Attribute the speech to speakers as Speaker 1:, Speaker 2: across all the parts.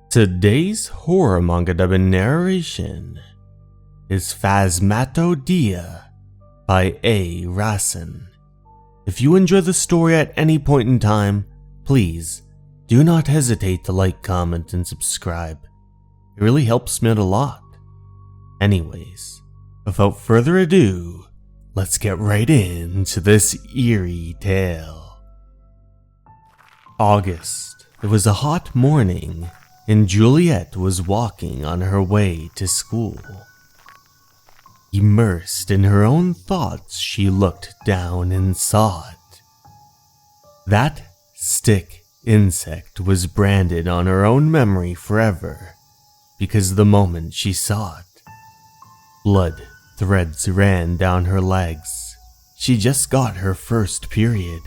Speaker 1: Today's horror manga dubbed narration is Phasmatodea by A. Rasen. If you enjoy the story at any point in time, please do not hesitate to like, comment, and subscribe. It really helps me out a lot. Anyways, without further ado, let's get right into this eerie tale. August. It was a hot morning, and Juliet was walking on her way to school. Immersed in her own thoughts, she looked down and saw it. That stick insect was branded on her own memory forever, because the moment she saw it, blood threads ran down her legs. She just got her first period.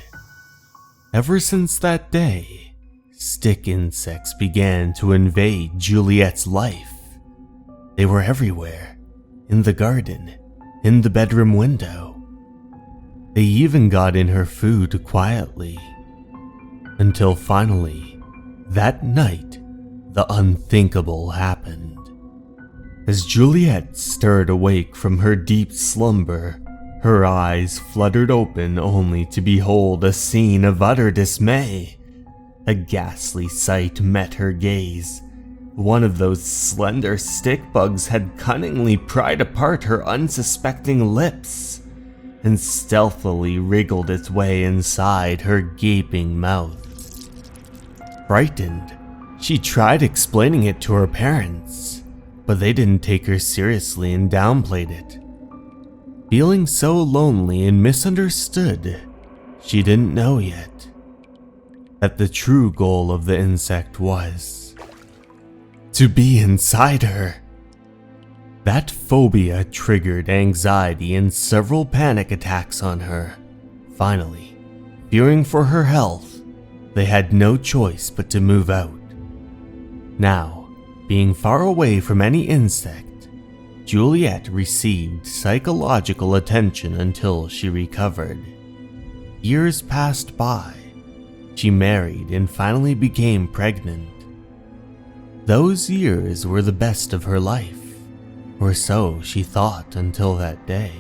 Speaker 1: Ever since that day, stick insects began to invade Juliet's life. They were everywhere, in the garden, in the bedroom window. They even got in her food quietly. Until finally, that night, the unthinkable happened. As Juliet stirred awake from her deep slumber, her eyes fluttered open only to behold a scene of utter dismay. A ghastly sight met her gaze. One of those slender stick bugs had cunningly pried apart her unsuspecting lips and stealthily wriggled its way inside her gaping mouth. Frightened, she tried explaining it to her parents, but they didn't take her seriously and downplayed it. Feeling so lonely and misunderstood, she didn't know yet that the true goal of the insect was to be inside her. That phobia triggered anxiety and several panic attacks on her. Finally, fearing for her health, they had no choice but to move out. Now, being far away from any insect, Juliet received psychological attention until she recovered. Years passed by. She married and finally became pregnant. Those years were the best of her life, or so she thought until that day.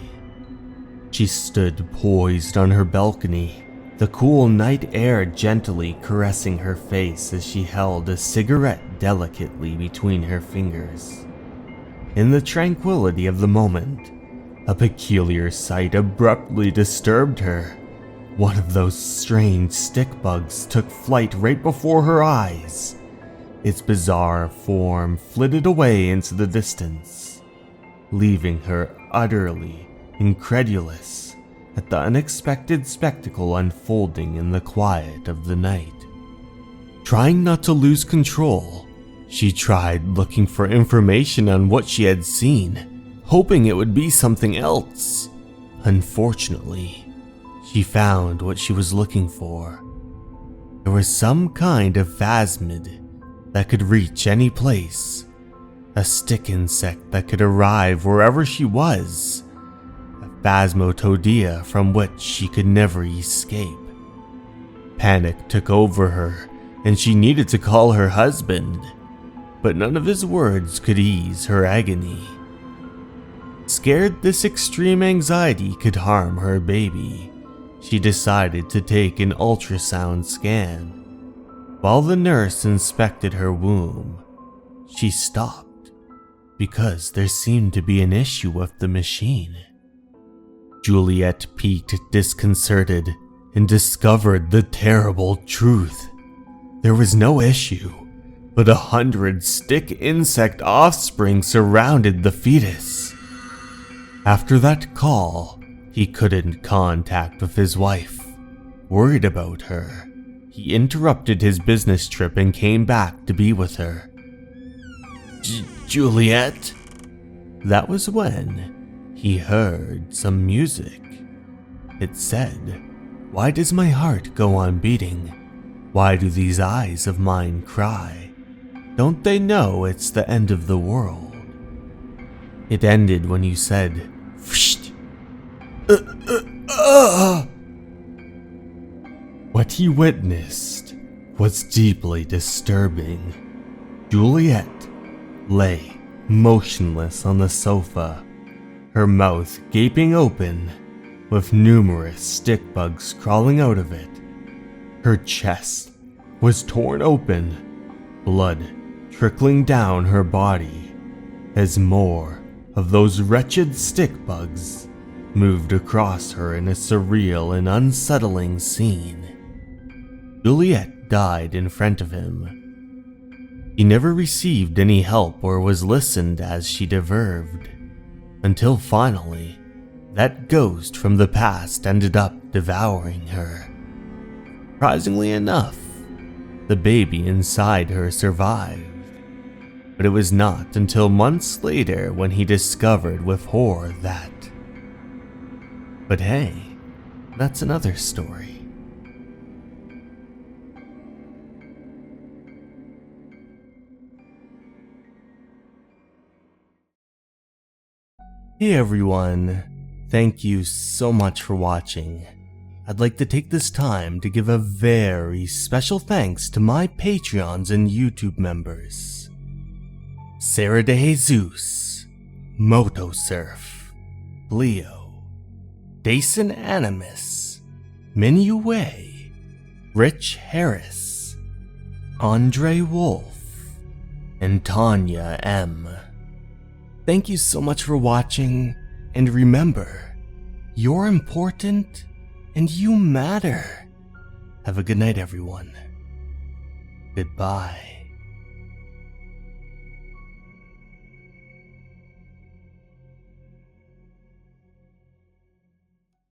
Speaker 1: She stood poised on her balcony, the cool night air gently caressing her face as she held a cigarette delicately between her fingers. In the tranquility of the moment, a peculiar sight abruptly disturbed her. One of those strange stick bugs took flight right before her eyes. Its bizarre form flitted away into the distance, leaving her utterly incredulous at the unexpected spectacle unfolding in the quiet of the night. Trying not to lose control, she tried looking for information on what she had seen, hoping it would be something else. Unfortunately, she found what she was looking for. There was some kind of phasmid that could reach any place, a stick insect that could arrive wherever she was, a Phasmatodea from which she could never escape. Panic took over her, and she needed to call her husband, but none of his words could ease her agony. Scared this extreme anxiety could harm her baby, she decided to take an ultrasound scan. While the nurse inspected her womb, she stopped because there seemed to be an issue with the machine. Juliet peeked disconcerted and discovered the terrible truth. There was no issue, but 100 stick insect offspring surrounded the fetus. After that call, he couldn't contact with his wife. Worried about her, he interrupted his business trip and came back to be with her. Juliet? That was when he heard some music. It said, "Why does my heart go on beating? Why do these eyes of mine cry? Don't they know it's the end of the world?" It ended when you said, "Psst." What he witnessed was deeply disturbing. Juliet lay motionless on the sofa, her mouth gaping open, with numerous stick bugs crawling out of it. Her chest was torn open, blood trickling down her body, as more of those wretched stick bugs moved across her in a surreal and unsettling scene. Juliet died in front of him. He never received any help or was listened as she diverved, until finally, that ghost from the past ended up devouring her. Surprisingly enough, the baby inside her survived, but it was not until months later when he discovered with horror that... But hey, that's another story. Hey everyone, thank you so much for watching. I'd like to take this time to give a very special thanks to my Patreons and YouTube members. Sarah De Jesus, Motosurf, Leo, Dason Animus, Myuu, Rich Harris, Andre Wolf, and Tanya M. Thank you so much for watching, and remember, you're important and you matter. Have a good night, everyone. Goodbye.